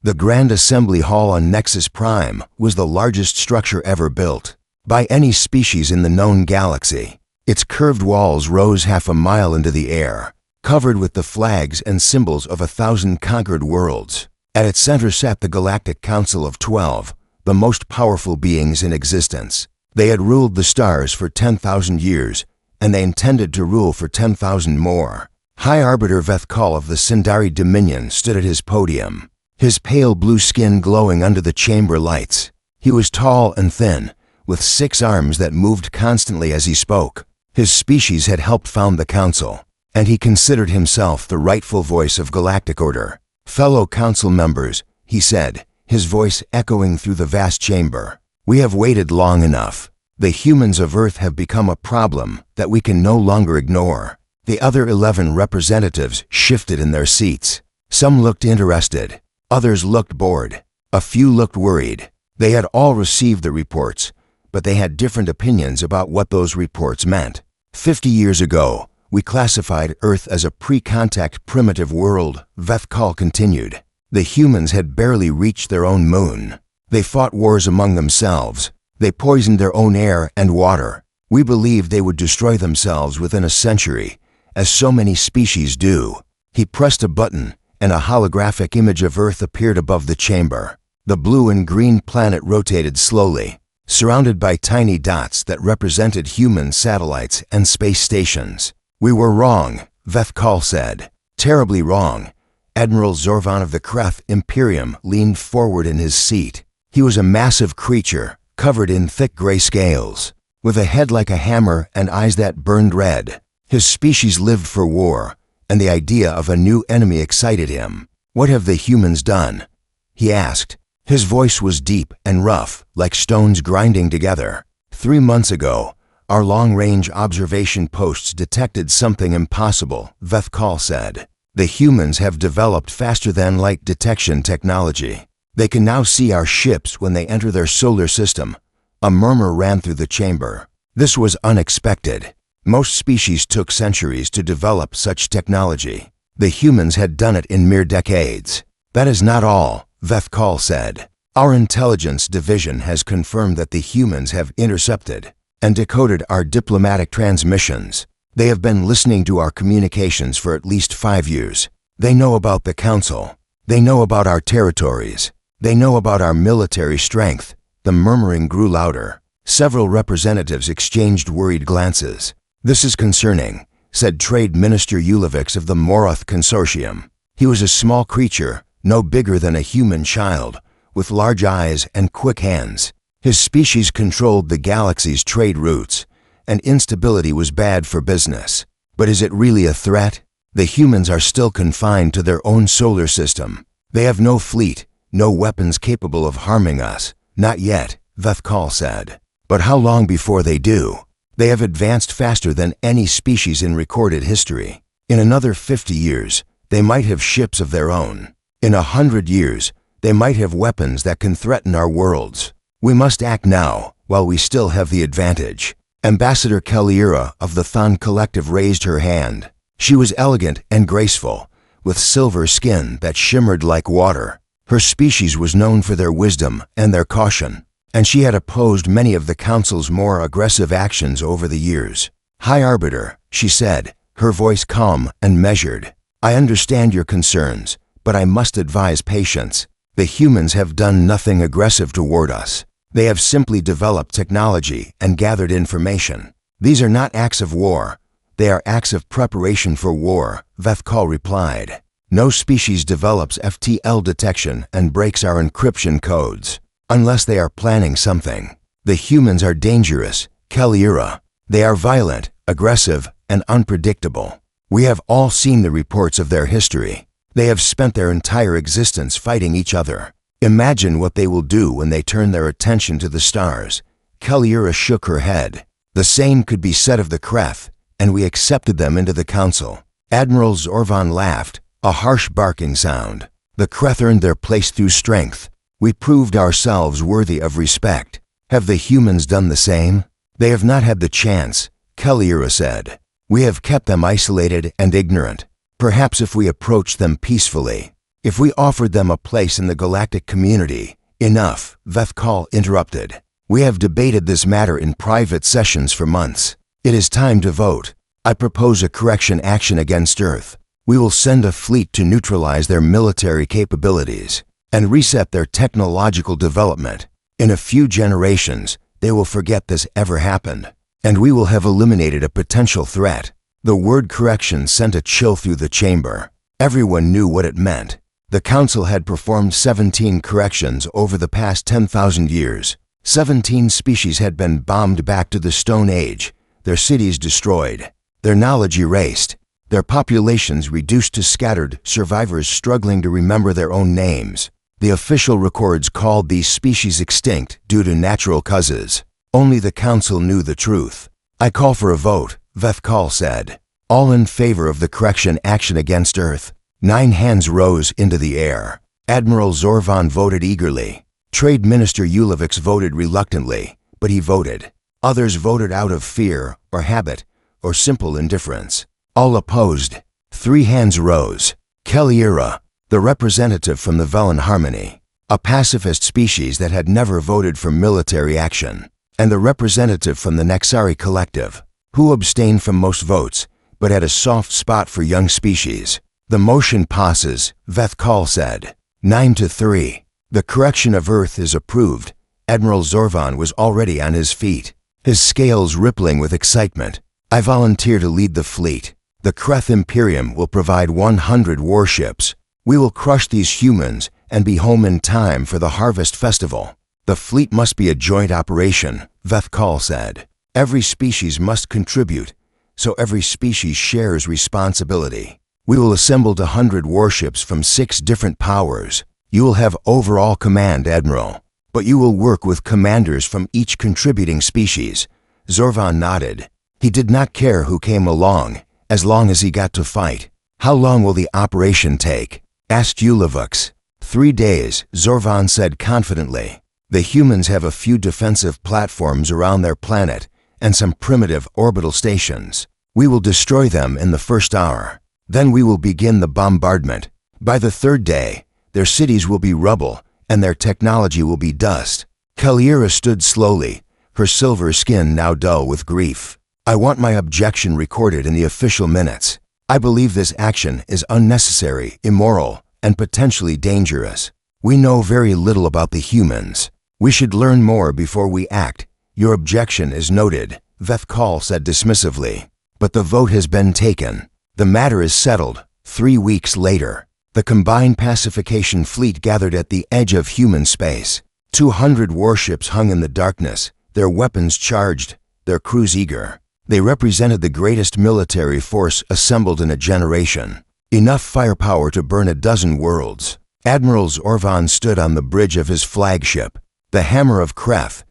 The Grand Assembly Hall on Nexus Prime was the largest structure ever built by any species in the known galaxy. Its curved walls rose half a mile into the air, covered with the flags and symbols of 1,000 conquered worlds. At its center sat the Galactic Council of 12, the most powerful beings in existence. They had ruled the stars for 10,000 years, and they intended to rule for 10,000 more. High Arbiter Vethkal of the Sindari Dominion stood at his podium, his pale blue skin glowing under the chamber lights. He was tall and thin, with 6 arms that moved constantly as he spoke. His species had helped found the council, and he considered himself the rightful voice of galactic order. "Fellow council members," he said, his voice echoing through the vast chamber, "we have waited long enough. The humans of Earth have become a problem that we can no longer ignore." The other 11 representatives shifted in their seats. Some looked interested, others looked bored, a few looked worried. They had all received the reports, but they had different opinions about what those reports meant. 50 years ago, we classified Earth as a pre-contact primitive world, Vethkal continued. The humans had barely reached their own moon. They fought wars among themselves. They poisoned their own air and water. We believed they would destroy themselves within a century, as so many species do. He pressed a button, and a holographic image of Earth appeared above the chamber. The blue and green planet rotated slowly, surrounded by tiny dots that represented human satellites and space stations. "We were wrong," Vethkal said. "Terribly wrong." Admiral Zorvan of the Kreth Imperium leaned forward in his seat. He was a massive creature, covered in thick gray scales, with a head like a hammer and eyes that burned red. His species lived for war, and the idea of a new enemy excited him. "What have the humans done?" he asked. His voice was deep and rough, like stones grinding together. 3 months ago, our long-range observation posts detected something impossible, Vethkal said. "The humans have developed faster-than-light detection technology. They can now see our ships when they enter their solar system." A murmur ran through the chamber. This was unexpected. Most species took centuries to develop such technology. The humans had done it in mere decades. "That is not all," Vethkal said. "Our intelligence division has confirmed that the humans have intercepted and decoded our diplomatic transmissions. They have been listening to our communications for at least 5 years. They know about the council. They know about our territories. They know about our military strength." The murmuring grew louder. Several representatives exchanged worried glances. "This is concerning," said Trade Minister Ulevics of the Moroth Consortium. He was a small creature, no bigger than a human child, with large eyes and quick hands. His species controlled the galaxy's trade routes, and instability was bad for business. But is it really a threat? The humans are still confined to their own solar system. They have no fleet, no weapons capable of harming us. "Not yet," Vethkal said. "But how long before they do? They have advanced faster than any species in recorded history. In another 50 years, they might have ships of their own. In 100 years, they might have weapons that can threaten our worlds. We must act now, while we still have the advantage." Ambassador Kellyra of the Thon Collective raised her hand. She was elegant and graceful, with silver skin that shimmered like water. Her species was known for their wisdom and their caution, and she had opposed many of the Council's more aggressive actions over the years. "High Arbiter," she said, her voice calm and measured. "I understand your concerns, but I must advise patience. The humans have done nothing aggressive toward us. They have simply developed technology and gathered information. These are not acts of war. They are acts of preparation for war," Vethkal replied. "No species develops FTL detection and breaks our encryption codes, unless they are planning something. The humans are dangerous, Kellyra. They are violent, aggressive, and unpredictable. We have all seen the reports of their history. They have spent their entire existence fighting each other. Imagine what they will do when they turn their attention to the stars." Kellyra shook her head. "The same could be said of the Kreth, and we accepted them into the council." Admiral Zorvan laughed, a harsh barking sound. "The Kreth earned their place through strength. We proved ourselves worthy of respect. Have the humans done the same?" "They have not had the chance," Kellyra said. "We have kept them isolated and ignorant. Perhaps if we approach them peacefully." If we offered them a place in the galactic community, enough, Vethkal interrupted. We have debated this matter in private sessions for months. It is time to vote. I propose a correction action against Earth. We will send a fleet to neutralize their military capabilities and reset their technological development. In a few generations, they will forget this ever happened, and we will have eliminated a potential threat. The word correction sent a chill through the chamber. Everyone knew what it meant. The Council had performed 17 corrections over the past 10,000 years. 17 species had been bombed back to the Stone Age, their cities destroyed, their knowledge erased, their populations reduced to scattered survivors struggling to remember their own names. The official records called these species extinct due to natural causes. Only the Council knew the truth. I call for a vote, Vethkal said. All in favor of the correction action against Earth. 9 hands rose into the air. Admiral Zorvan voted eagerly. Trade Minister Ulevics voted reluctantly, but he voted. Others voted out of fear or habit or simple indifference. All opposed. 3 hands rose. Keliera, the representative from the Velen Harmony, a pacifist species that had never voted for military action, and the representative from the Nexari Collective, who abstained from most votes but had a soft spot for young species. The motion passes, Vethkal said. 9-3. The correction of Earth is approved. Admiral Zorvan was already on his feet, his scales rippling with excitement. I volunteer to lead the fleet. The Kreth Imperium will provide 100 warships. We will crush these humans and be home in time for the Harvest Festival. The fleet must be a joint operation, Vethkal said. Every species must contribute, so every species shares responsibility. We will assemble 100 warships from 6 different powers. You will have overall command, Admiral, but you will work with commanders from each contributing species. Zorvan nodded. He did not care who came along, as long as he got to fight. How long will the operation take? Asked Ulevics. 3 days, Zorvan said confidently. The humans have a few defensive platforms around their planet and some primitive orbital stations. We will destroy them in the first hour. Then we will begin the bombardment. By the 3rd day, their cities will be rubble and their technology will be dust. Keliera stood slowly, her silver skin now dull with grief. I want my objection recorded in the official minutes. I believe this action is unnecessary, immoral, and potentially dangerous. We know very little about the humans. We should learn more before we act. Your objection is noted, Vethkal said dismissively. But the vote has been taken. The matter is settled. 3 weeks later, the combined pacification fleet gathered at the edge of human space. 200 warships hung in the darkness, their weapons charged, their crews eager. They represented the greatest military force assembled in a generation. Enough firepower to burn a dozen worlds. Admiral Zorvan stood on the bridge of his flagship, the Hammer of Kreth.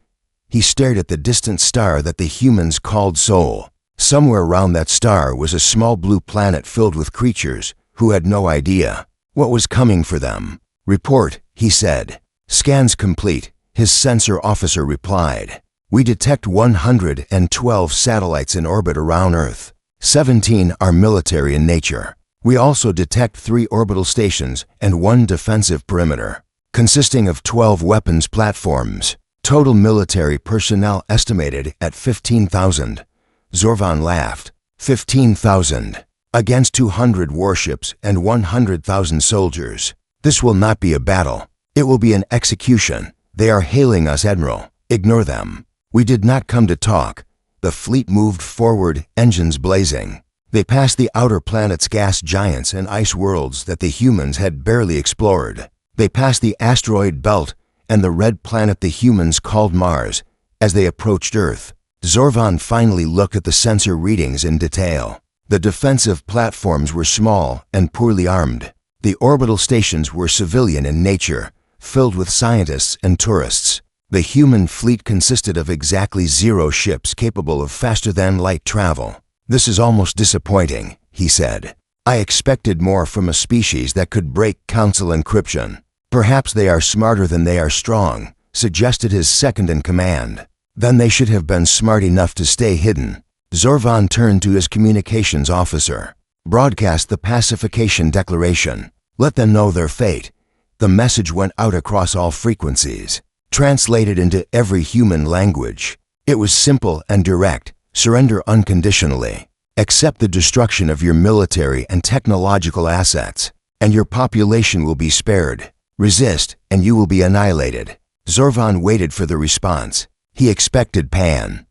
He stared at the distant star that the humans called Sol. Somewhere around that star was a small blue planet filled with creatures who had no idea what was coming for them. Report, he said. Scans complete, his sensor officer replied. We detect 112 satellites in orbit around Earth. 17 are military in nature. We also detect 3 orbital stations and 1 defensive perimeter, consisting of 12 weapons platforms. Total military personnel estimated at 15,000. Zorvan laughed. 15,000. Against 200 warships and 100,000 soldiers. This will not be a battle. It will be an execution. They are hailing us, Admiral. Ignore them. We did not come to talk. The fleet moved forward, engines blazing. They passed the outer planet's gas giants and ice worlds that the humans had barely explored. They passed the asteroid belt and the red planet the humans called Mars. As they approached Earth, Zorvan finally looked at the sensor readings in detail. The defensive platforms were small and poorly armed. The orbital stations were civilian in nature, filled with scientists and tourists. The human fleet consisted of exactly 0 ships capable of faster-than-light travel. This is almost disappointing, he said. I expected more from a species that could break Council encryption. Perhaps they are smarter than they are strong, suggested his second-in-command. Then they should have been smart enough to stay hidden. Zorvan turned to his communications officer. Broadcast the pacification declaration. Let them know their fate. The message went out across all frequencies, translated into every human language. It was simple and direct. Surrender unconditionally. Accept the destruction of your military and technological assets, and your population will be spared. Resist, and you will be annihilated. Zorvan waited for the response. He expected Pan.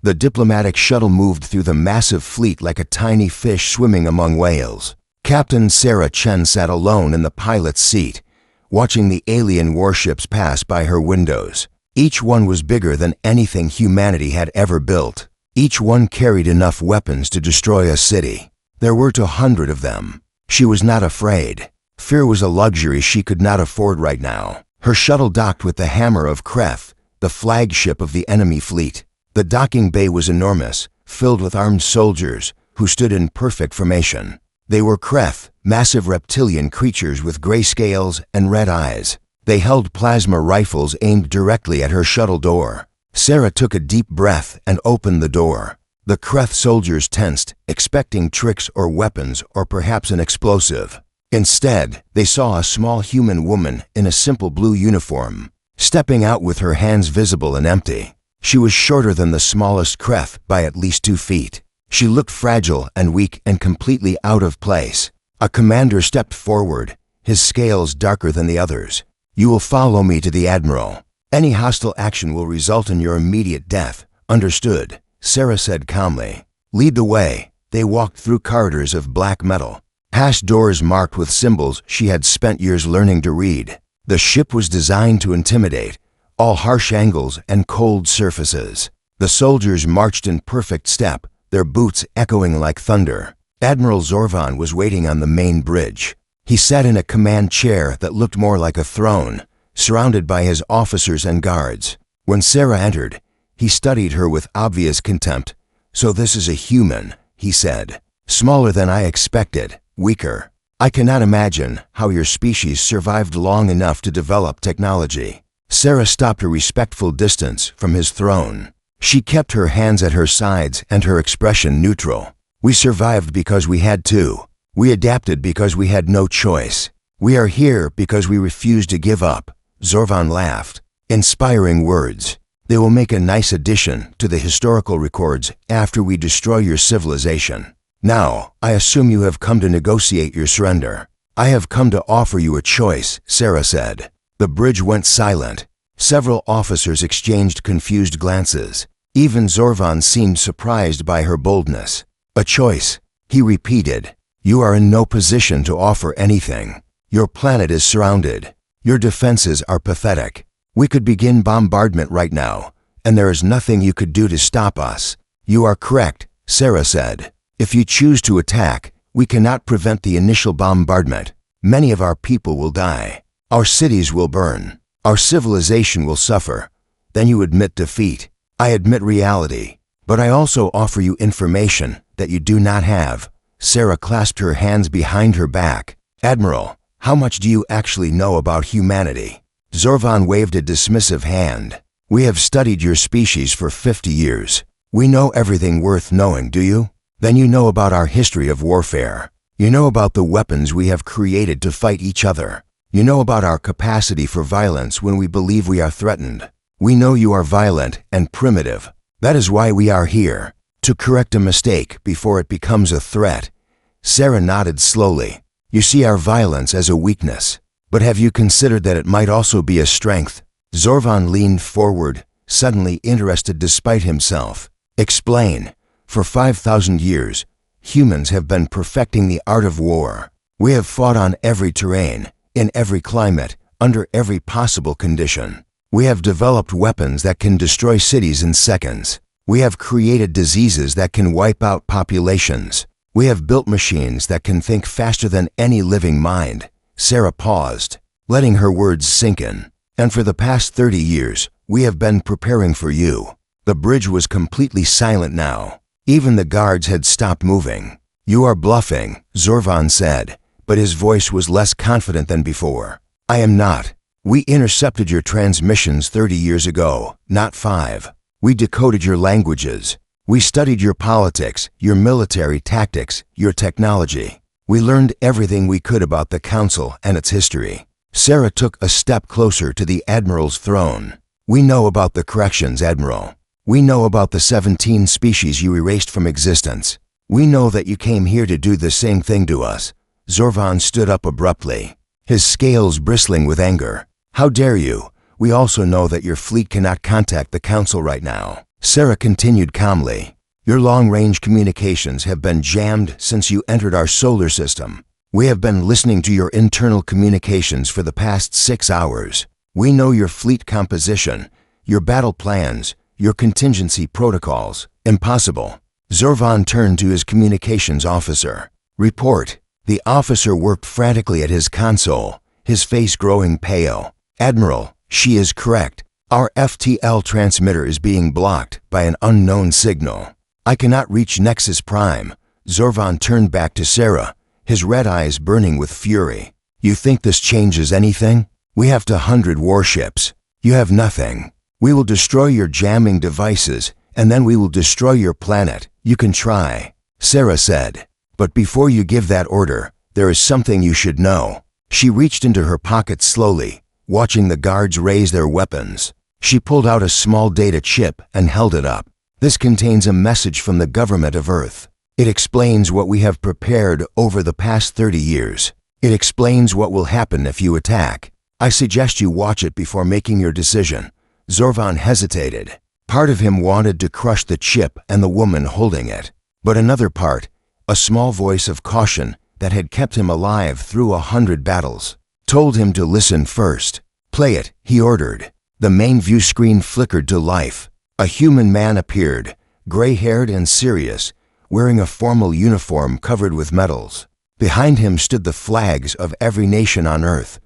The diplomatic shuttle moved through the massive fleet like a tiny fish swimming among whales. Captain Sarah Chen sat alone in the pilot's seat, watching the alien warships pass by her windows. Each one was bigger than anything humanity had ever built. Each one carried enough weapons to destroy a city. There were 200 of them. She was not afraid. Fear was a luxury she could not afford right now. Her shuttle docked with the Hammer of Kreth, the flagship of the enemy fleet. The docking bay was enormous, filled with armed soldiers who stood in perfect formation. They were Kreth, massive reptilian creatures with gray scales and red eyes. They held plasma rifles aimed directly at her shuttle door. Sarah took a deep breath and opened the door. The Kreth soldiers tensed, expecting tricks or weapons or perhaps an explosive. Instead, they saw a small human woman in a simple blue uniform, stepping out with her hands visible and empty. She was shorter than the smallest Kreth by at least 2 feet. She looked fragile and weak and completely out of place. A commander stepped forward, his scales darker than the others. "You will follow me to the Admiral. Any hostile action will result in your immediate death. Understood," Sarah said calmly. "Lead the way." They walked through corridors of black metal, past doors marked with symbols she had spent years learning to read. The ship was designed to intimidate, all harsh angles and cold surfaces. The soldiers marched in perfect step, their boots echoing like thunder. Admiral Zorvan was waiting on the main bridge. He sat in a command chair that looked more like a throne, surrounded by his officers and guards. When Sarah entered, he studied her with obvious contempt. "So this is a human," he said. "Smaller than I expected, weaker. I cannot imagine how your species survived long enough to develop technology." Sarah stopped a respectful distance from his throne. She kept her hands at her sides and her expression neutral. "We survived because we had to. We adapted because we had no choice. We are here because we refused to give up." Zorvan laughed. "Inspiring words. They will make a nice addition to the historical records after we destroy your civilization. Now, I assume you have come to negotiate your surrender." "I have come to offer you a choice," Sarah said. The bridge went silent. Several officers exchanged confused glances. Even Zorvan seemed surprised by her boldness. "A choice," he repeated. "You are in no position to offer anything. Your planet is surrounded. Your defenses are pathetic. We could begin bombardment right now, and there is nothing you could do to stop us." "You are correct," Sarah said. "If you choose to attack, we cannot prevent the initial bombardment. Many of our people will die. Our cities will burn. Our civilization will suffer. Then you admit defeat. I admit reality, but I also offer you information that you do not have." Sarah clasped her hands behind her back. "Admiral, how much do you actually know about humanity?" Zorvan waved a dismissive hand. "We have studied your species for 50 years. We know everything worth knowing, do you? Then you know about our history of warfare. You know about the weapons we have created to fight each other. You know about our capacity for violence when we believe we are threatened. We know you are violent and primitive. That is why we are here, to correct a mistake before it becomes a threat." Sarah nodded slowly. "You see our violence as a weakness, but have you considered that it might also be a strength?" Zorvan leaned forward, suddenly interested despite himself. "Explain." "For 5,000 years, humans have been perfecting the art of war. We have fought on every terrain, in every climate, under every possible condition. We have developed weapons that can destroy cities in seconds. We have created diseases that can wipe out populations. We have built machines that can think faster than any living mind." Sarah paused, letting her words sink in. "And for the past 30 years, we have been preparing for you." The bridge was completely silent now. Even the guards had stopped moving. "You are bluffing," Zorvan said, but his voice was less confident than before. "I am not. We intercepted your transmissions 30 years ago, not 5. We decoded your languages. We studied your politics, your military tactics, your technology. We learned everything we could about the Council and its history. Sarah took a step closer to the Admiral's throne. We know about the corrections, Admiral. We know about the 17 species you erased from existence. We know that you came here to do the same thing to us. Zorvan stood up abruptly, his scales bristling with anger. How dare you? We also know that your fleet cannot contact the Council right now. Sarah continued calmly. Your long-range communications have been jammed since you entered our solar system. We have been listening to your internal communications for the past 6 hours. We know your fleet composition, your battle plans, your contingency protocols. Impossible. Zorvan turned to his communications officer. Report. The officer worked frantically at his console, his face growing pale. Admiral, she is correct. Our FTL transmitter is being blocked by an unknown signal. I cannot reach Nexus Prime. Zorvan turned back to Sarah, his red eyes burning with fury. You think this changes anything? We have 200 warships. You have nothing. We will destroy your jamming devices, and then we will destroy your planet. You can try, Sarah said. But before you give that order, there is something you should know. She reached into her pocket slowly, watching the guards raise their weapons. She pulled out a small data chip and held it up. This contains a message from the government of Earth. It explains what we have prepared over the past 30 years. It explains what will happen if you attack. I suggest you watch it before making your decision. Zorvan hesitated. Part of him wanted to crush the chip and the woman holding it. But another part, a small voice of caution that had kept him alive through 100 battles, told him to listen first. Play it, he ordered. The main view screen flickered to life. A human man appeared, gray-haired and serious, wearing a formal uniform covered with medals. Behind him stood the flags of every nation on Earth.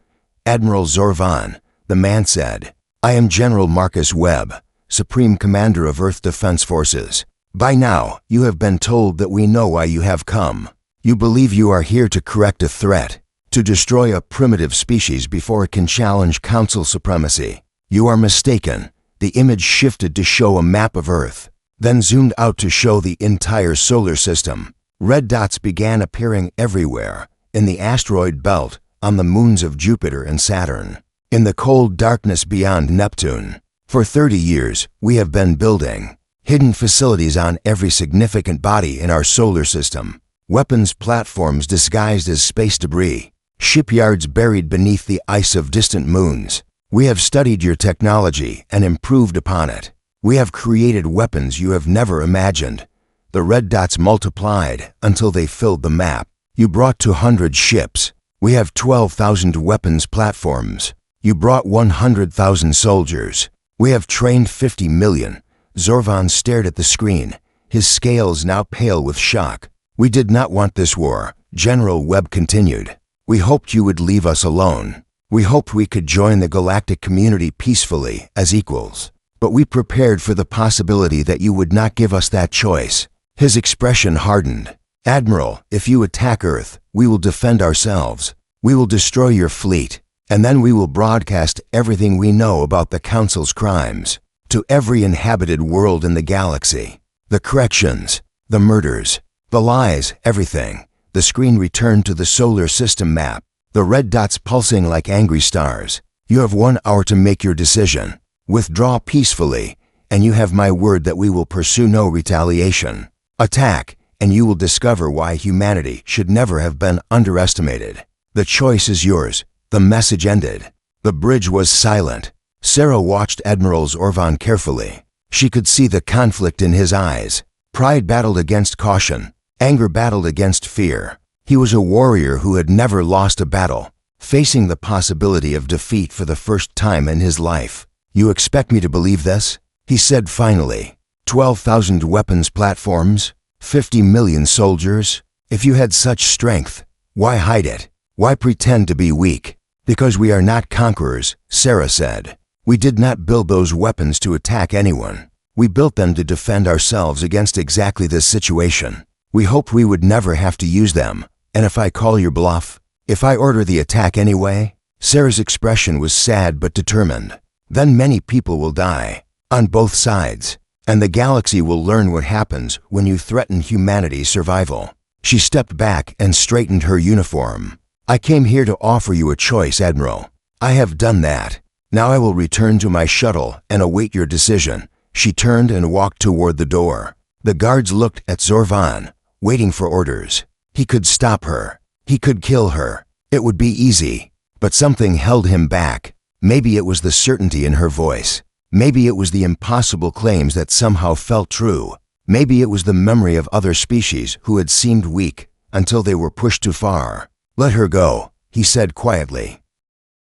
Admiral Zorvan, the man said. I am General Marcus Webb, Supreme Commander of Earth Defense Forces. By now, you have been told that we know why you have come. You believe you are here to correct a threat, to destroy a primitive species before it can challenge Council supremacy. You are mistaken. The image shifted to show a map of Earth, then zoomed out to show the entire solar system. Red dots began appearing everywhere, in the asteroid belt, on the moons of Jupiter and Saturn, in the cold darkness beyond Neptune. For 30 years, we have been building hidden facilities on every significant body in our solar system. Weapons platforms disguised as space debris. Shipyards buried beneath the ice of distant moons. We have studied your technology and improved upon it. We have created weapons you have never imagined. The red dots multiplied until they filled the map. You brought 200 ships. We have 12,000 weapons platforms. You brought 100,000 soldiers. We have trained 50 million. Zorvan stared at the screen, his scales now pale with shock. We did not want this war, General Webb continued. We hoped you would leave us alone. We hoped we could join the galactic community peacefully, as equals. But we prepared for the possibility that you would not give us that choice. His expression hardened. Admiral, if you attack Earth, we will defend ourselves. We will destroy your fleet, and then we will broadcast everything we know about the Council's crimes to every inhabited world in the galaxy. The corrections, the murders, the lies, everything. The screen returned to the solar system map, the red dots pulsing like angry stars. You have 1 hour to make your decision. Withdraw peacefully, and you have my word that we will pursue no retaliation. Attack, and you will discover why humanity should never have been underestimated. The choice is yours. The message ended. The bridge was silent. Sarah watched Admiral Zorvan carefully. She could see the conflict in his eyes. Pride battled against caution. Anger battled against fear. He was a warrior who had never lost a battle, facing the possibility of defeat for the first time in his life. You expect me to believe this? He said finally. 12,000 weapons platforms, 50 million soldiers. If you had such strength, why hide it? Why pretend to be weak? Because we are not conquerors, Sarah said. We did not build those weapons to attack anyone. We built them to defend ourselves against exactly this situation. We hoped we would never have to use them. And if I call your bluff, if I order the attack anyway? Sarah's expression was sad but determined. Then many people will die, on both sides, and the galaxy will learn what happens when you threaten humanity's survival. She stepped back and straightened her uniform. "I came here to offer you a choice, Admiral. I have done that. Now I will return to my shuttle and await your decision." She turned and walked toward the door. The guards looked at Zorvan, waiting for orders. He could stop her. He could kill her. It would be easy. But something held him back. Maybe it was the certainty in her voice. Maybe it was the impossible claims that somehow felt true. Maybe it was the memory of other species who had seemed weak until they were pushed too far. "Let her go," he said quietly.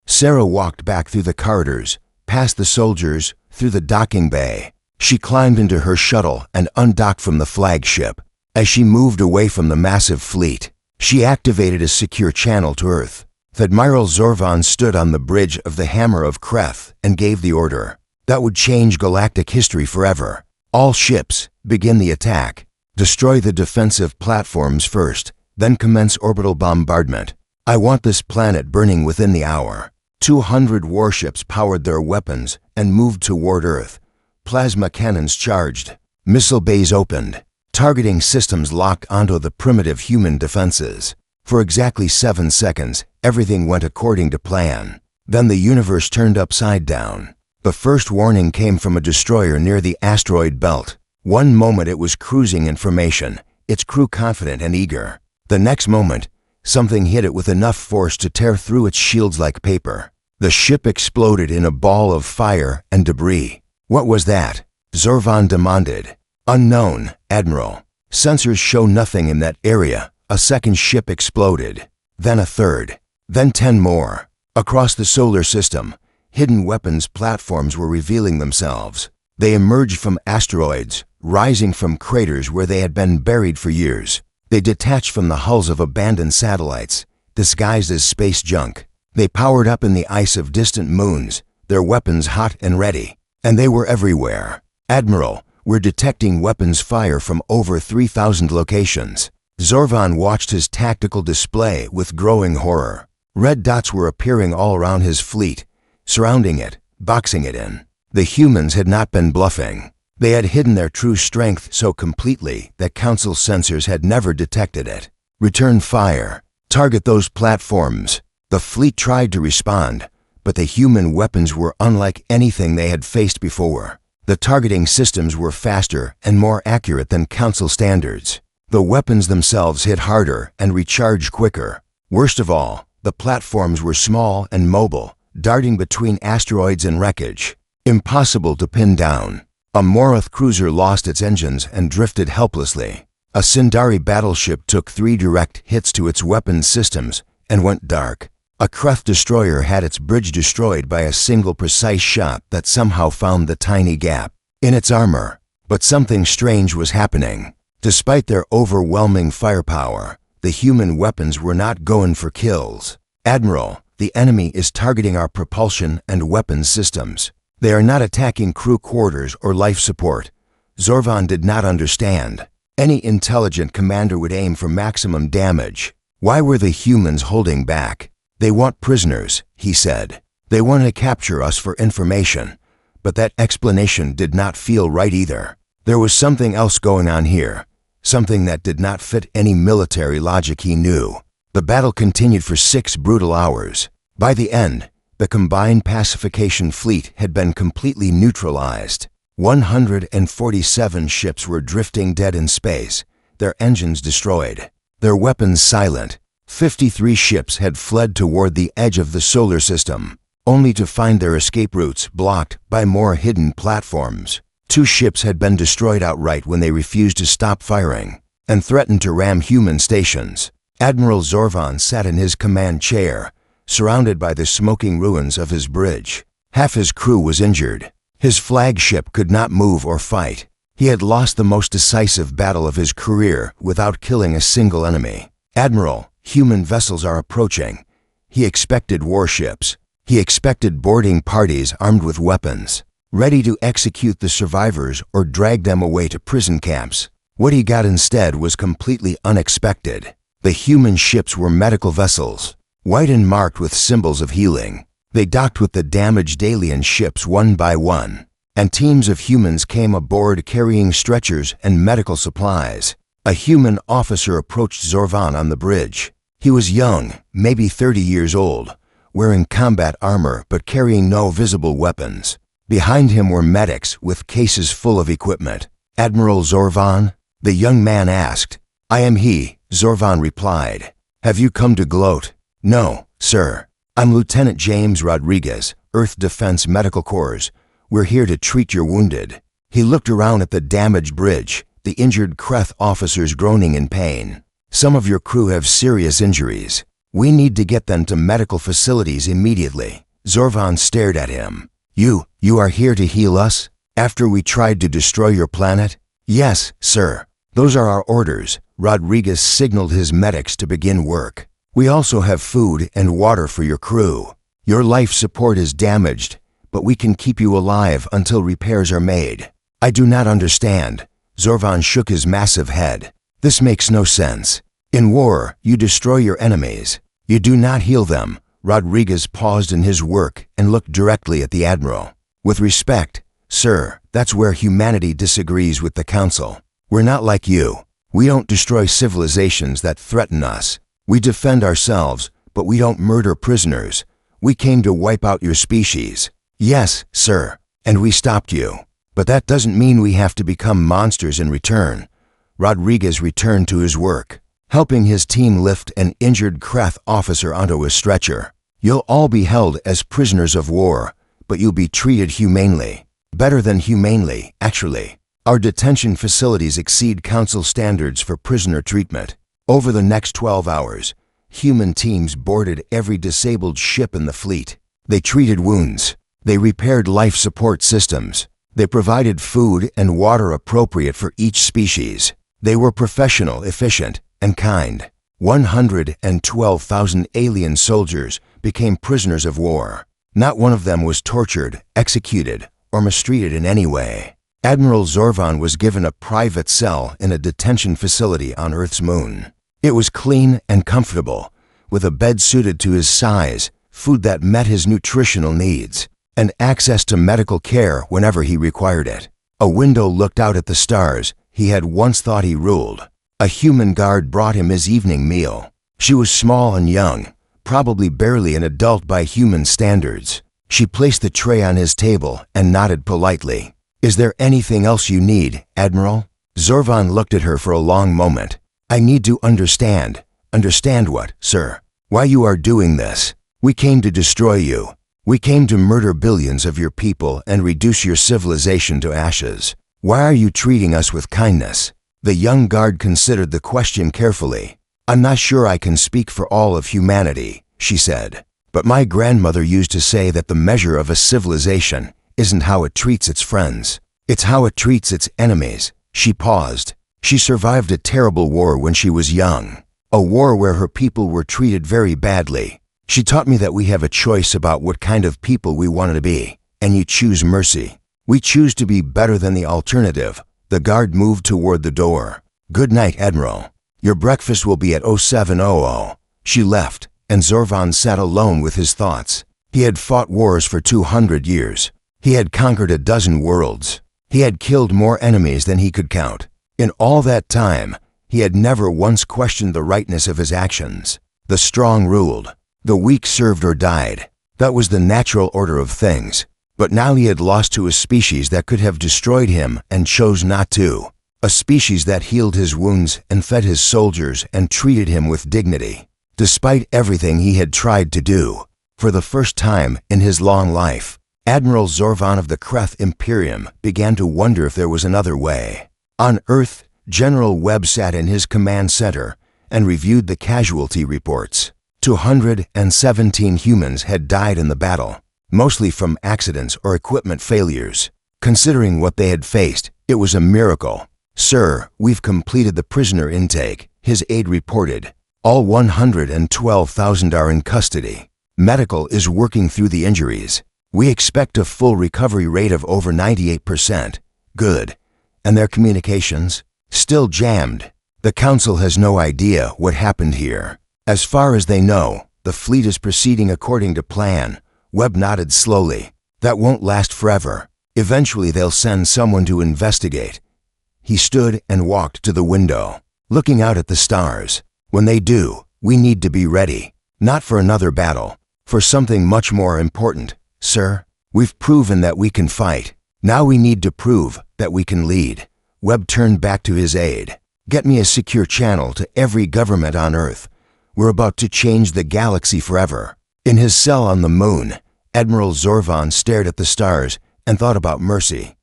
Sarah walked back through the corridors, past the soldiers, through the docking bay. She climbed into her shuttle and undocked from the flagship. As she moved away from the massive fleet, she activated a secure channel to Earth. Admiral Zorvan stood on the bridge of the Hammer of Kreth and gave the order. That would change galactic history forever. "All ships, begin the attack. Destroy the defensive platforms first, then commence orbital bombardment. I want this planet burning within the hour." 200 warships powered their weapons and moved toward Earth. Plasma cannons charged. Missile bays opened. Targeting systems locked onto the primitive human defenses. For exactly 7 seconds, everything went according to plan. Then the universe turned upside down. The first warning came from a destroyer near the asteroid belt. One moment it was cruising information, its crew confident and eager. The next moment, something hit it with enough force to tear through its shields like paper. The ship exploded in a ball of fire and debris. "What was that?" Zorvan demanded. "Unknown, Admiral. Sensors show nothing in that area." A second ship exploded. Then a third. Then 10 more. Across the solar system, hidden weapons platforms were revealing themselves. They emerged from asteroids, rising from craters where they had been buried for years. They detached from the hulls of abandoned satellites, disguised as space junk. They powered up in the ice of distant moons, their weapons hot and ready. And they were everywhere. "Admiral, we're detecting weapons fire from over 3,000 locations." Zorvan watched his tactical display with growing horror. Red dots were appearing all around his fleet, surrounding it, boxing it in. The humans had not been bluffing. They had hidden their true strength so completely that Council sensors had never detected it. "Return fire. Target those platforms." The fleet tried to respond, but the human weapons were unlike anything they had faced before. The targeting systems were faster and more accurate than Council standards. The weapons themselves hit harder and recharged quicker. Worst of all, the platforms were small and mobile, darting between asteroids and wreckage. Impossible to pin down. A Moroth cruiser lost its engines and drifted helplessly. A Sindari battleship took 3 direct hits to its weapons systems and went dark. A Kreth destroyer had its bridge destroyed by a single precise shot that somehow found the tiny gap in its armor. But something strange was happening. Despite their overwhelming firepower, the human weapons were not going for kills. "Admiral, the enemy is targeting our propulsion and weapons systems. They are not attacking crew quarters or life support." Zorvan did not understand. Any intelligent commander would aim for maximum damage. Why were the humans holding back? "They want prisoners," he said. "They want to capture us for information." But that explanation did not feel right either. There was something else going on here, something that did not fit any military logic he knew. The battle continued for 6 brutal hours. By the end, the combined pacification fleet had been completely neutralized. 147 ships were drifting dead in space, their engines destroyed, their weapons silent. 53 ships had fled toward the edge of the solar system, only to find their escape routes blocked by more hidden platforms. 2 ships had been destroyed outright when they refused to stop firing and threatened to ram human stations. Admiral Zorvan sat in his command chair, surrounded by the smoking ruins of his bridge. Half his crew was injured. His flagship could not move or fight. He had lost the most decisive battle of his career without killing a single enemy. "Admiral, human vessels are approaching." He expected warships. He expected boarding parties armed with weapons, ready to execute the survivors or drag them away to prison camps. What he got instead was completely unexpected. The human ships were medical vessels, white and marked with symbols of healing. They docked with the damaged alien ships one by one, and teams of humans came aboard carrying stretchers and medical supplies. A human officer approached Zorvan on the bridge. He was young, maybe 30 years old, wearing combat armor but carrying no visible weapons. Behind him were medics with cases full of equipment. "Admiral Zorvan?" the young man asked. "I am he," Zorvan replied. "Have you come to gloat?" "No, sir. I'm Lieutenant James Rodriguez, Earth Defense Medical Corps. We're here to treat your wounded." He looked around at the damaged bridge, the injured Kreth officers groaning in pain. "Some of your crew have serious injuries. We need to get them to medical facilities immediately." Zorvan stared at him. You are here to heal us? After we tried to destroy your planet?" "Yes, sir. Those are our orders." Rodriguez signaled his medics to begin work. "We also have food and water for your crew. Your life support is damaged, but we can keep you alive until repairs are made." "I do not understand." Zorvan shook his massive head. "This makes no sense. In war, you destroy your enemies. You do not heal them." Rodriguez paused in his work and looked directly at the Admiral. "With respect, sir, that's where humanity disagrees with the Council. We're not like you. We don't destroy civilizations that threaten us. We defend ourselves, but we don't murder prisoners. We came to wipe out your species." "Yes, sir, and we stopped you. But that doesn't mean we have to become monsters in return." Rodriguez returned to his work, helping his team lift an injured Kreth officer onto a stretcher. "You'll all be held as prisoners of war, but you'll be treated humanely. Better than humanely, actually. Our detention facilities exceed Council standards for prisoner treatment." Over the next 12 hours, human teams boarded every disabled ship in the fleet. They treated wounds. They repaired life support systems. They provided food and water appropriate for each species. They were professional, efficient, and kind. 112,000 alien soldiers became prisoners of war. Not one of them was tortured, executed, or mistreated in any way. Admiral Zorvan was given a private cell in a detention facility on Earth's moon. It was clean and comfortable, with a bed suited to his size, food that met his nutritional needs, and access to medical care whenever he required it. A window looked out at the stars he had once thought he ruled. A human guard brought him his evening meal. She was small and young, probably barely an adult by human standards. She placed the tray on his table and nodded politely. "Is there anything else you need, Admiral?" Zorvan looked at her for a long moment. "I need to understand." "Understand what, sir? Why you are doing this? We came to destroy you. We came to murder billions of your people and reduce your civilization to ashes. Why are you treating us with kindness?" The young guard considered the question carefully. "I'm not sure I can speak for all of humanity," she said. "But my grandmother used to say that the measure of a civilization isn't how it treats its friends. It's how it treats its enemies." She paused. She survived a terrible war when she was young. A war where her people were treated very badly. "She taught me that we have a choice about what kind of people we want to be, and you choose mercy. We choose to be better than the alternative." The guard moved toward the door. "Good night, Admiral. Your breakfast will be at 0700. She left, and Zorvan sat alone with his thoughts. He had fought wars for 200 years. He had conquered a dozen worlds. He had killed more enemies than he could count. In all that time, he had never once questioned the rightness of his actions. The strong ruled. The weak served or died. That was the natural order of things. But now he had lost to a species that could have destroyed him and chose not to. A species that healed his wounds and fed his soldiers and treated him with dignity. Despite everything he had tried to do, for the first time in his long life, Admiral Zorvan of the Kreth Imperium began to wonder if there was another way. On Earth, General Webb sat in his command center and reviewed the casualty reports. 217 humans had died in the battle, mostly from accidents or equipment failures. Considering what they had faced, it was a miracle. "Sir, we've completed the prisoner intake," his aide reported. "All 112,000 are in custody. Medical is working through the injuries. We expect a full recovery rate of over 98%. Good. And their communications? Still jammed. The Council has no idea what happened here. As far as they know, the fleet is proceeding according to plan." Webb nodded slowly. "That won't last forever. Eventually they'll send someone to investigate." He stood and walked to the window. looking out at the stars. When they do, we need to be ready. Not for another battle, for something much more important, sir. We've proven that we can fight. Now we need to prove that we can lead. Webb turned back to his aide. Get me a secure channel to every government on Earth. We're about to change the galaxy forever. In his cell on the moon, Admiral Zorvan stared at the stars and thought about mercy.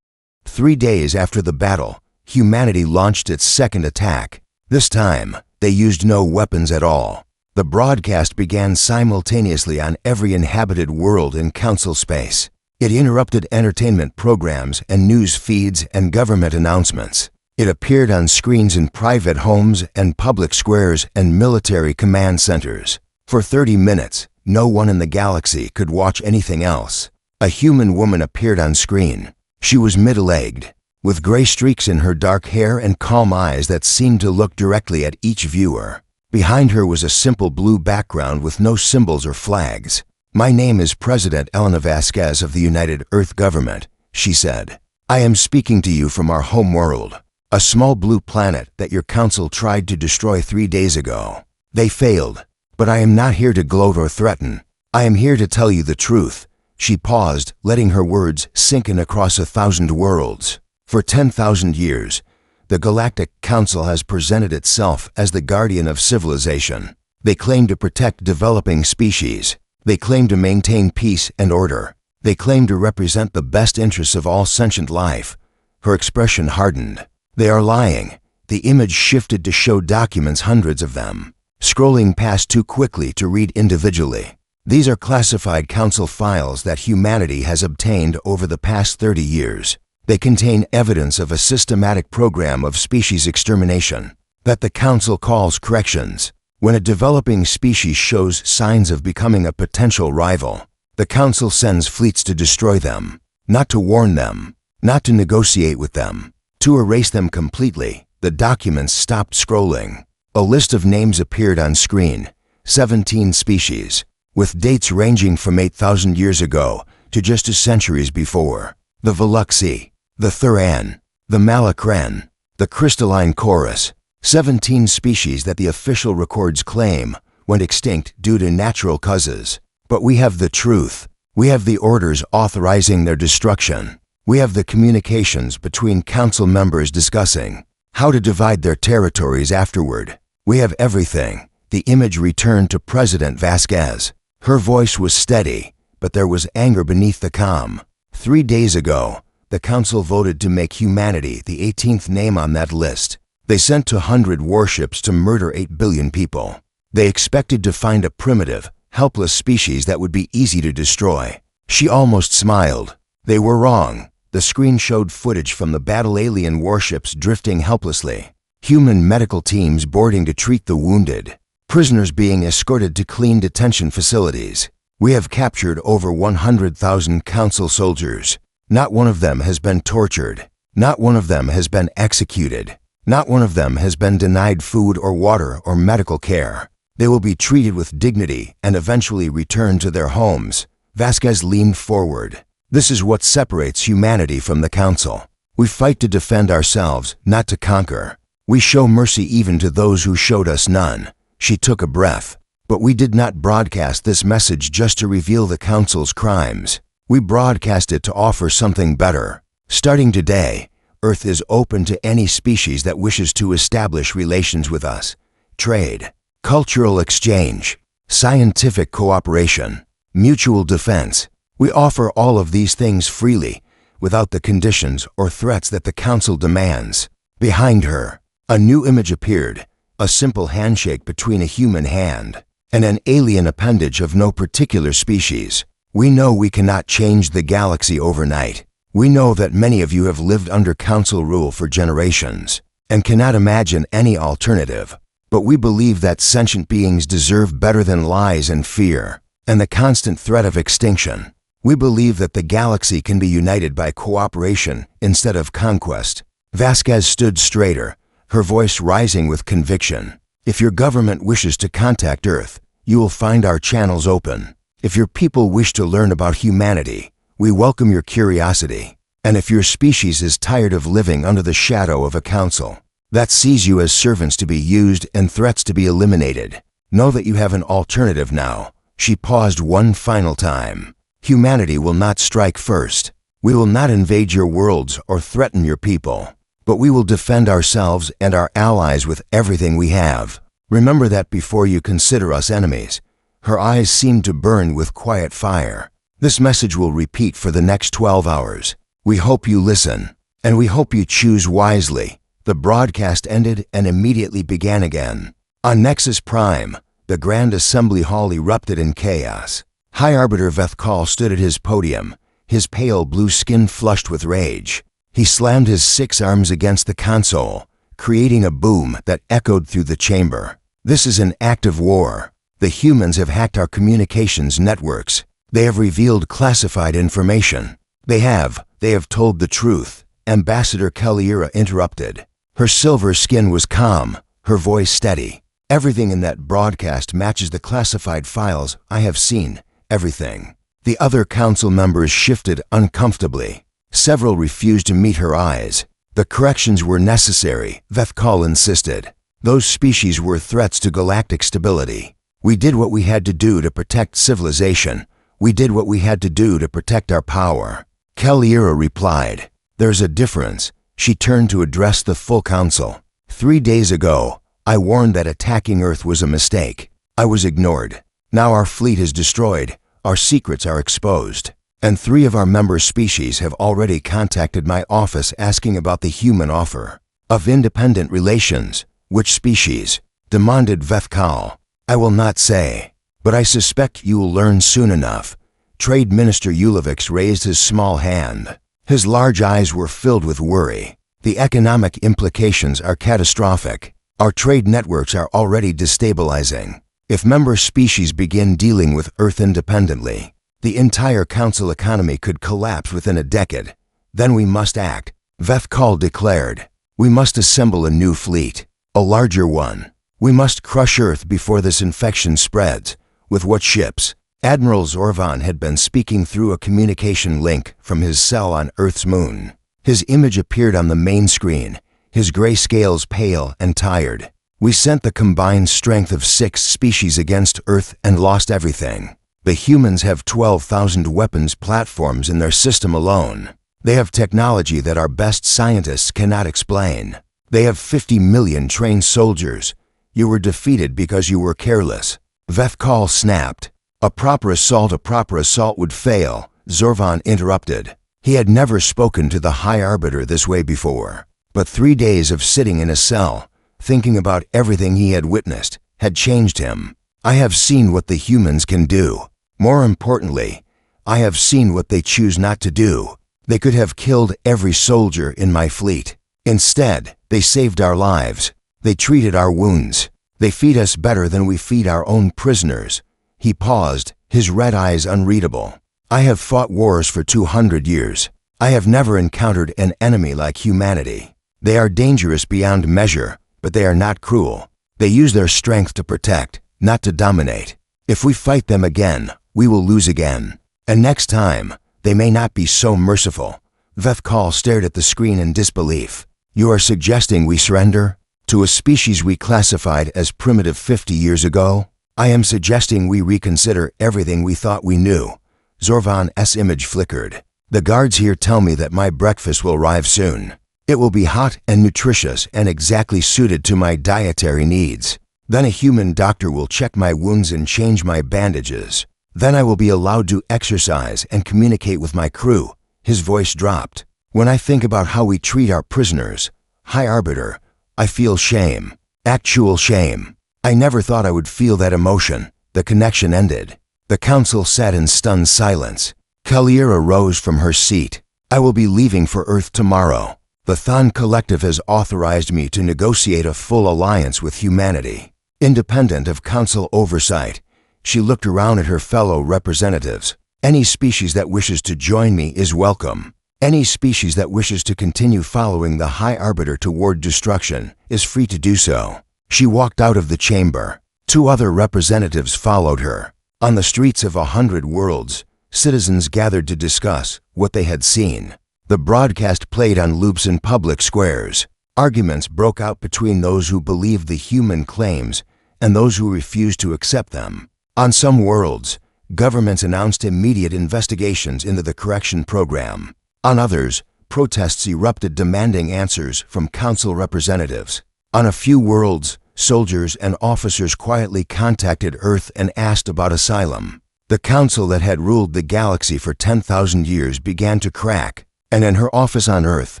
3 days after the battle, humanity launched its second attack. This time, they used no weapons at all. The broadcast began simultaneously on every inhabited world in Council space. It interrupted entertainment programs and news feeds and government announcements. It appeared on screens in private homes and public squares and military command centers. For 30 minutes, no one in the galaxy could watch anything else. A human woman appeared on screen. She was middle-aged, with gray streaks in her dark hair and calm eyes that seemed to look directly at each viewer. Behind her was a simple blue background with no symbols or flags. "My name is President Elena Vasquez of the United Earth Government," she said. "I am speaking to you from our home world, a small blue planet that your council tried to destroy 3 days ago. They failed, but I am not here to gloat or threaten. I am here to tell you the truth." She paused, letting her words sink in across 1,000 worlds. For 10,000 years, the Galactic Council has presented itself as the guardian of civilization. They claim to protect developing species. They claim to maintain peace and order. They claim to represent the best interests of all sentient life. Her expression hardened. They are lying. The image shifted to show documents, hundreds of them, scrolling past too quickly to read individually. These are classified council files that humanity has obtained over the past 30 years. They contain evidence of a systematic program of species extermination that the council calls corrections. When a developing species shows signs of becoming a potential rival, the council sends fleets to destroy them, not to warn them, not to negotiate with them, to erase them completely. The documents stopped scrolling. A list of names appeared on screen, 17 species, with dates ranging from 8,000 years ago to just 2 centuries before. The Veluxi, the Thuran, the Malakren, the Crystalline Chorus, 17 species that the official records claim went extinct due to natural causes. But we have the truth. We have the orders authorizing their destruction. We have the communications between council members discussing how to divide their territories afterward. We have everything. The image returned to President Vasquez. Her voice was steady, but there was anger beneath the calm. 3 days ago, the council voted to make humanity the 18th name on that list. They sent 200 warships to murder 8 billion people. They expected to find a primitive, helpless species that would be easy to destroy. She almost smiled. They were wrong. The screen showed footage from the battle alien warships drifting helplessly, human medical teams boarding to treat the wounded, prisoners being escorted to clean detention facilities. We have captured over 100,000 council soldiers. Not one of them has been tortured. Not one of them has been executed. Not one of them has been denied food or water or medical care. They will be treated with dignity and eventually returned to their homes. Vasquez leaned forward. This is what separates humanity from the council. We fight to defend ourselves, not to conquer. We show mercy even to those who showed us none. She took a breath. But we did not broadcast this message just to reveal the council's crimes. We broadcast it to offer something better. Starting today, Earth is open to any species that wishes to establish relations with us. Trade, cultural exchange, scientific cooperation, mutual defense. We offer all of these things freely, without the conditions or threats that the council demands. Behind her, a new image appeared, a simple handshake between a human hand and an alien appendage of no particular species. We know we cannot change the galaxy overnight. We know that many of you have lived under council rule for generations and cannot imagine any alternative. But we believe that sentient beings deserve better than lies and fear and the constant threat of extinction. We believe that the galaxy can be united by cooperation instead of conquest. Vasquez stood straighter, her voice rising with conviction. If your government wishes to contact Earth, you will find our channels open. If your people wish to learn about humanity, we welcome your curiosity. And if your species is tired of living under the shadow of a council, that sees you as servants to be used and threats to be eliminated. Know that you have an alternative now. She paused one final time. Humanity will not strike first. We will not invade your worlds or threaten your people, but we will defend ourselves and our allies with everything we have. Remember that before you consider us enemies. Her eyes seemed to burn with quiet fire. This message will repeat for the next 12 hours. We hope you listen, and we hope you choose wisely. The broadcast ended and immediately began again. On Nexus Prime, the Grand Assembly Hall erupted in chaos. High Arbiter Vethkal stood at his podium, his pale blue skin flushed with rage. He slammed his 6 arms against the console, creating a boom that echoed through the chamber. This is an act of war. The humans have hacked our communications networks. They have revealed classified information. They have told the truth. Ambassador Kellyra interrupted. Her silver skin was calm, her voice steady. Everything in that broadcast matches the classified files I have seen. Everything. The other council members shifted uncomfortably. Several refused to meet her eyes. The corrections were necessary, Vethkal insisted. Those species were threats to galactic stability. We did what we had to do to protect civilization. We did what we had to do to protect our power. Kellyra replied. There's a difference. She turned to address the full council. 3 days ago, I warned that attacking Earth was a mistake. I was ignored. Now our fleet is destroyed. Our secrets are exposed. And 3 of our member species have already contacted my office asking about the human offer. Of independent relations. Which species? Demanded Vethkal. I will not say, but I suspect you will learn soon enough. Trade Minister Ulovics raised his small hand. His large eyes were filled with worry. The economic implications are catastrophic. Our trade networks are already destabilizing. If member species begin dealing with Earth independently, the entire council economy could collapse within a decade. Then we must act, Vethkal declared. We must assemble a new fleet, a larger one. We must crush Earth before this infection spreads. With what ships? Admiral Zorvan had been speaking through a communication link from his cell on Earth's moon. His image appeared on the main screen, his gray scales pale and tired. We sent the combined strength of 6 species against Earth and lost everything. The humans have 12,000 weapons platforms in their system alone. They have technology that our best scientists cannot explain. They have 50 million trained soldiers. You were defeated because you were careless. Vethkal snapped. A proper assault would fail, Zorvan interrupted. He had never spoken to the High Arbiter this way before. But 3 days of sitting in a cell, thinking about everything he had witnessed, had changed him. I have seen what the humans can do. More importantly, I have seen what they choose not to do. They could have killed every soldier in my fleet. Instead, they saved our lives. They treated our wounds. They feed us better than we feed our own prisoners. He paused, his red eyes unreadable. I have fought wars for 200 years. I have never encountered an enemy like humanity. They are dangerous beyond measure, but they are not cruel. They use their strength to protect, not to dominate. If we fight them again, we will lose again. And next time, they may not be so merciful. Vethkal stared at the screen in disbelief. You are suggesting we surrender? To a species we classified as primitive 50 years ago? I am suggesting we reconsider everything we thought we knew. Zorvan's image flickered. The guards here tell me that my breakfast will arrive soon. It will be hot and nutritious and exactly suited to my dietary needs. Then a human doctor will check my wounds and change my bandages. Then I will be allowed to exercise and communicate with my crew. His voice dropped. When I think about how we treat our prisoners, High Arbiter, I feel shame. Actual shame. I never thought I would feel that emotion. The connection ended. The council sat in stunned silence. Kellyra rose from her seat. I will be leaving for Earth tomorrow. The Thon Collective has authorized me to negotiate a full alliance with humanity. Independent of council oversight, she looked around at her fellow representatives. Any species that wishes to join me is welcome. Any species that wishes to continue following the High Arbiter toward destruction is free to do so. She walked out of the chamber. 2 other representatives followed her. On the streets of 100 worlds, citizens gathered to discuss what they had seen. The broadcast played on loops in public squares. Arguments broke out between those who believed the human claims and those who refused to accept them. On some worlds, governments announced immediate investigations into the correction program. On others, protests erupted demanding answers from council representatives. On a few worlds, soldiers and officers quietly contacted Earth and asked about asylum. The council that had ruled the galaxy for 10,000 years began to crack, and in her office on Earth,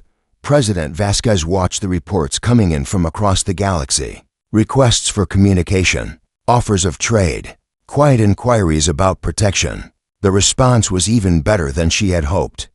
President Vasquez watched the reports coming in from across the galaxy. Requests for communication, offers of trade, quiet inquiries about protection. The response was even better than she had hoped.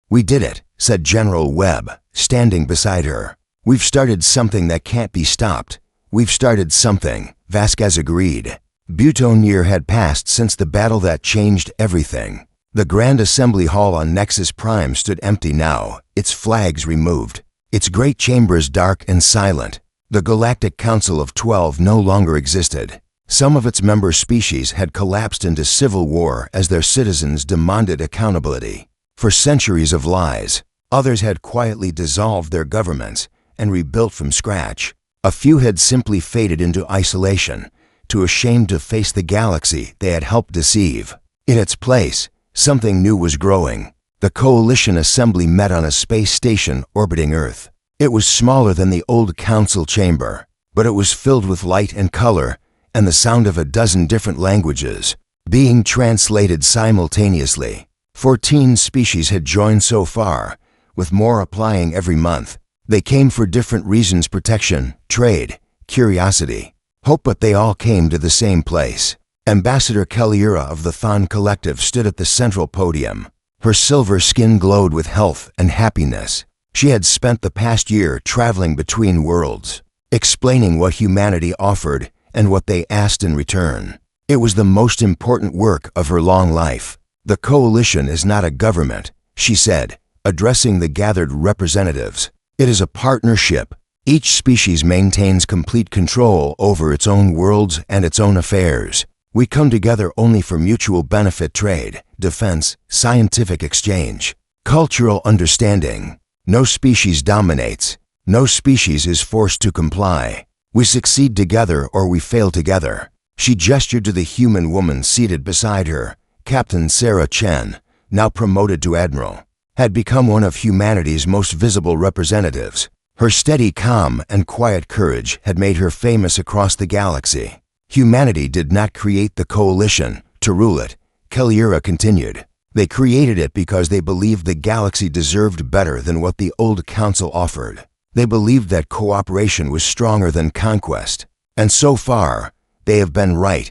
"We did it," said General Webb, standing beside her. "We've started something that can't be stopped. We've started something," Vasquez agreed. Buton year had passed since the battle that changed everything. The Grand Assembly Hall on Nexus Prime stood empty now, its flags removed, its great chambers dark and silent. The Galactic Council of 12 no longer existed. Some of its member species had collapsed into civil war as their citizens demanded accountability. For centuries of lies, others had quietly dissolved their governments and rebuilt from scratch. A few had simply faded into isolation, too ashamed to face the galaxy they had helped deceive. In its place, something new was growing. The Coalition Assembly met on a space station orbiting Earth. It was smaller than the old council chamber, but it was filled with light and color and the sound of a dozen different languages being translated simultaneously. 14 species had joined so far, with more applying every month. They came for different reasons: protection, trade, curiosity, hope, but they all came to the same place. Ambassador Kellyura of the Thon Collective stood at the central podium. Her silver skin glowed with health and happiness. She had spent the past year traveling between worlds, explaining what humanity offered and what they asked in return. It was the most important work of her long life. "The Coalition is not a government," she said, addressing the gathered representatives. "It is a partnership. Each species maintains complete control over its own worlds and its own affairs. We come together only for mutual benefit: trade, defense, scientific exchange, cultural understanding. No species dominates. No species is forced to comply. We succeed together or we fail together." She gestured to the human woman seated beside her. Captain Sarah Chen, now promoted to Admiral, had become one of humanity's most visible representatives. Her steady calm and quiet courage had made her famous across the galaxy. Humanity did not create the Coalition to rule it, Kellyura continued. They created it because they believed the galaxy deserved better than what the old council offered. They believed that cooperation was stronger than conquest. And so far, they have been right.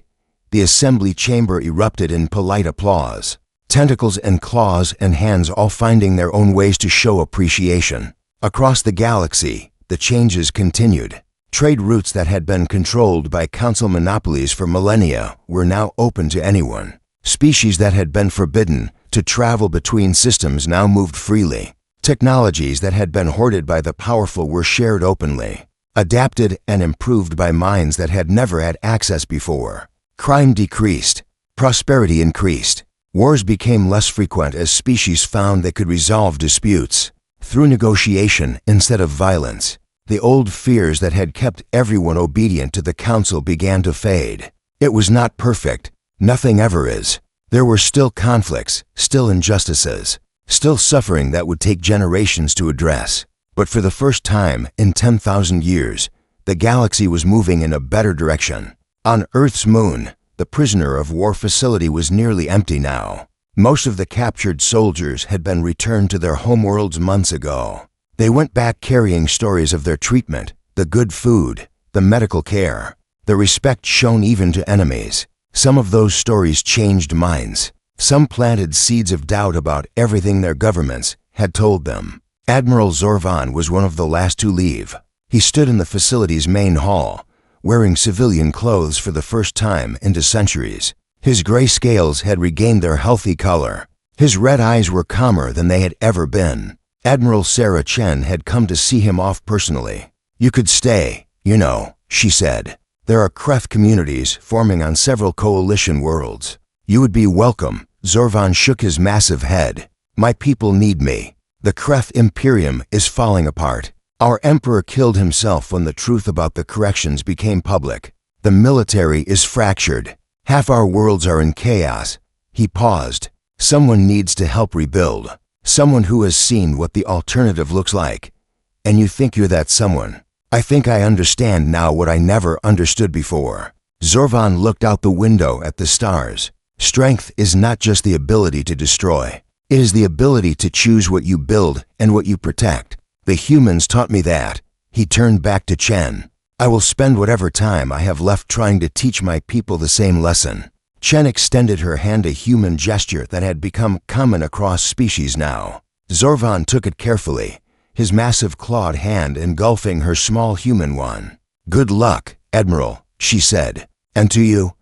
The assembly chamber erupted in polite applause. Tentacles and claws and hands all finding their own ways to show appreciation. Across the galaxy, the changes continued. Trade routes that had been controlled by council monopolies for millennia were now open to anyone. Species that had been forbidden to travel between systems now moved freely. Technologies that had been hoarded by the powerful were shared openly, adapted and improved by minds that had never had access before. Crime decreased, prosperity increased. Wars became less frequent as species found they could resolve disputes through negotiation instead of violence. The old fears that had kept everyone obedient to the council began to fade. It was not perfect. Nothing ever is. There were still conflicts, still injustices, still suffering that would take generations to address. But for the first time in 10,000 years, the galaxy was moving in a better direction. On Earth's moon, the prisoner of war facility was nearly empty now. Most of the captured soldiers had been returned to their homeworlds months ago. They went back carrying stories of their treatment, the good food, the medical care, the respect shown even to enemies. Some of those stories changed minds. Some planted seeds of doubt about everything their governments had told them. Admiral Zorvan was one of the last to leave. He stood in the facility's main hall, wearing civilian clothes for the first time into centuries. His gray scales had regained their healthy color. His red eyes were calmer than they had ever been. Admiral Sarah Chen had come to see him off personally. "You could stay, you know," she said. "There are Kreth communities forming on several coalition worlds. You would be welcome." Zorvan shook his massive head. "My people need me. The Kreth Imperium is falling apart. Our emperor killed himself when the truth about the corrections became public. The military is fractured. Half our worlds are in chaos." He paused. "Someone needs to help rebuild. Someone who has seen what the alternative looks like. And you think you're that someone. I think I understand now what I never understood before." Zorvan looked out the window at the stars. "Strength is not just the ability to destroy. It is the ability to choose what you build and what you protect. The humans taught me that." He turned back to Chen. "I will spend whatever time I have left trying to teach my people the same lesson." Chen extended her hand, a human gesture that had become common across species now. Zorvan took it carefully, his massive clawed hand engulfing her small human one. "Good luck, Admiral," she said. "And to you."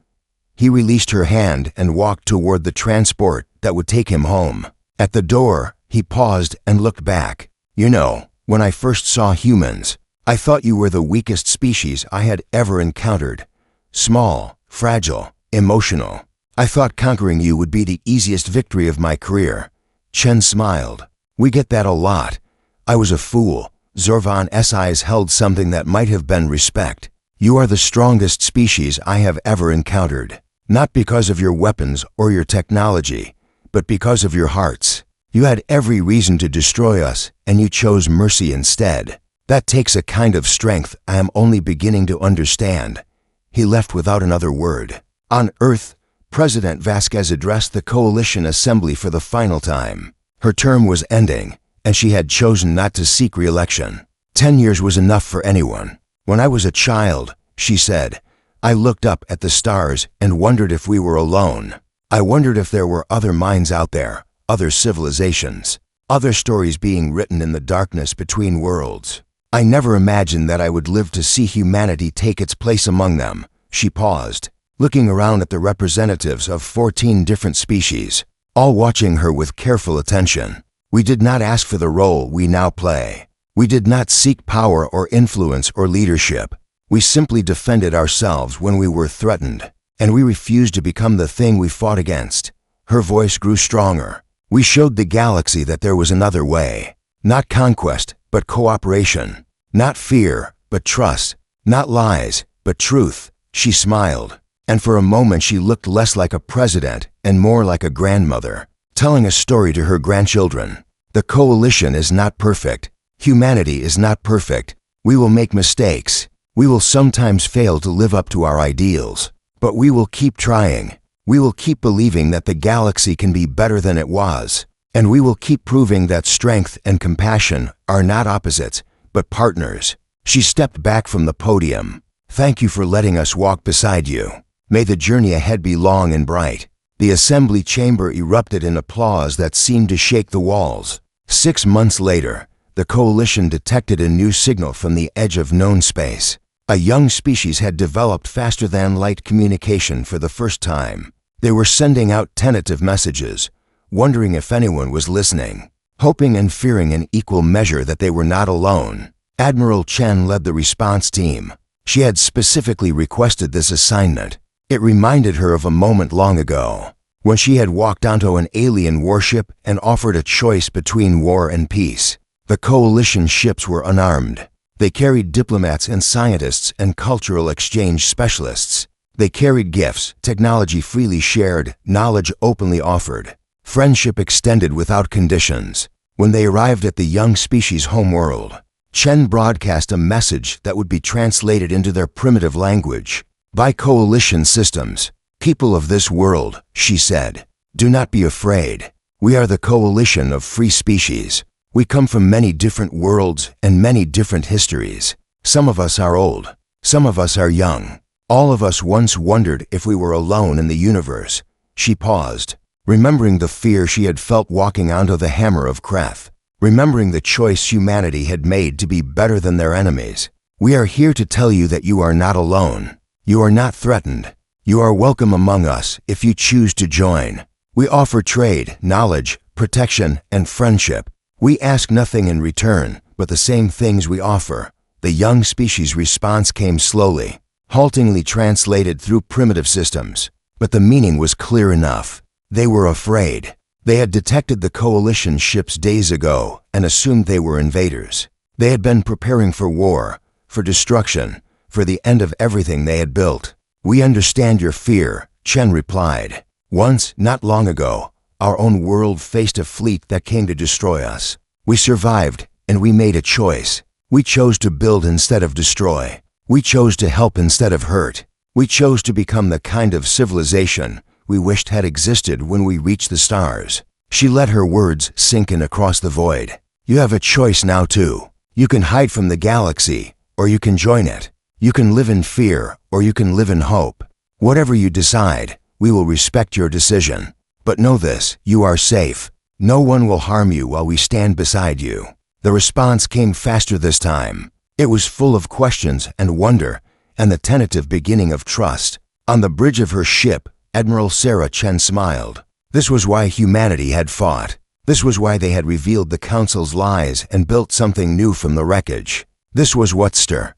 He released her hand and walked toward the transport that would take him home. At the door, he paused and looked back. "You know, when I first saw humans, I thought you were the weakest species I had ever encountered. Small, fragile, emotional. I thought conquering you would be the easiest victory of my career." Chen smiled. "We get that a lot. I was a fool." Zorvan's eyes held something that might have been respect. "You are the strongest species I have ever encountered. Not because of your weapons or your technology, but because of your hearts. You had every reason to destroy us, and you chose mercy instead. That takes a kind of strength I am only beginning to understand." He left without another word. On Earth, President Vasquez addressed the Coalition Assembly for the final time. Her term was ending, and she had chosen not to seek re-election. 10 years was enough for anyone. "When I was a child," she said, "I looked up at the stars and wondered if we were alone. I wondered if there were other minds out there, other civilizations, other stories being written in the darkness between worlds. I never imagined that I would live to see humanity take its place among them." She paused, looking around at the representatives of 14 different species, all watching her with careful attention. "We did not ask for the role we now play. We did not seek power or influence or leadership. We simply defended ourselves when we were threatened, and we refused to become the thing we fought against." Her voice grew stronger. "We showed the galaxy that there was another way. Not conquest, but cooperation. Not fear, but trust. Not lies, but truth." She smiled, and for a moment she looked less like a president and more like a grandmother, telling a story to her grandchildren. "The Coalition is not perfect. Humanity is not perfect. We will make mistakes. We will sometimes fail to live up to our ideals. But we will keep trying. We will keep believing that the galaxy can be better than it was. And we will keep proving that strength and compassion are not opposites, but partners." She stepped back from the podium. "Thank you for letting us walk beside you. May the journey ahead be long and bright." The assembly chamber erupted in applause that seemed to shake the walls. 6 months later, the Coalition detected a new signal from the edge of known space. A young species had developed faster-than-light communication for the first time. They were sending out tentative messages, wondering if anyone was listening, hoping and fearing in equal measure that they were not alone. Admiral Chen led the response team. She had specifically requested this assignment. It reminded her of a moment long ago, when she had walked onto an alien warship and offered a choice between war and peace. The Coalition ships were unarmed. They carried diplomats and scientists and cultural exchange specialists. They carried gifts, technology freely shared, knowledge openly offered. Friendship extended without conditions. When they arrived at the young species' homeworld, Chen broadcast a message that would be translated into their primitive language. "By Coalition systems, people of this world," she said, "do not be afraid. We are the Coalition of free species. We come from many different worlds and many different histories. Some of us are old. Some of us are young. All of us once wondered if we were alone in the universe." She paused, remembering the fear she had felt walking onto the hammer of Kreth, remembering the choice humanity had made to be better than their enemies. "We are here to tell you that you are not alone. You are not threatened. You are welcome among us if you choose to join. We offer trade, knowledge, protection, and friendship. We ask nothing in return but the same things we offer." The young species' response came slowly, haltingly translated through primitive systems, but the meaning was clear enough. They were afraid. They had detected the Coalition ships days ago and assumed they were invaders. They had been preparing for war, for destruction, for the end of everything they had built. "We understand your fear," Chen replied. "Once, not long ago, our own world faced a fleet that came to destroy us. We survived, and we made a choice. We chose to build instead of destroy. We chose to help instead of hurt. We chose to become the kind of civilization we wished had existed when we reached the stars." She let her words sink in across the void. "You have a choice now too. You can hide from the galaxy, or you can join it. You can live in fear, or you can live in hope. Whatever you decide, we will respect your decision. But know this, you are safe. No one will harm you while we stand beside you." The response came faster this time. It was full of questions and wonder, and the tentative beginning of trust. On the bridge of her ship, Admiral Sarah Chen smiled. This was why humanity had fought. This was why they had revealed the Council's lies and built something new from the wreckage. This was what stir.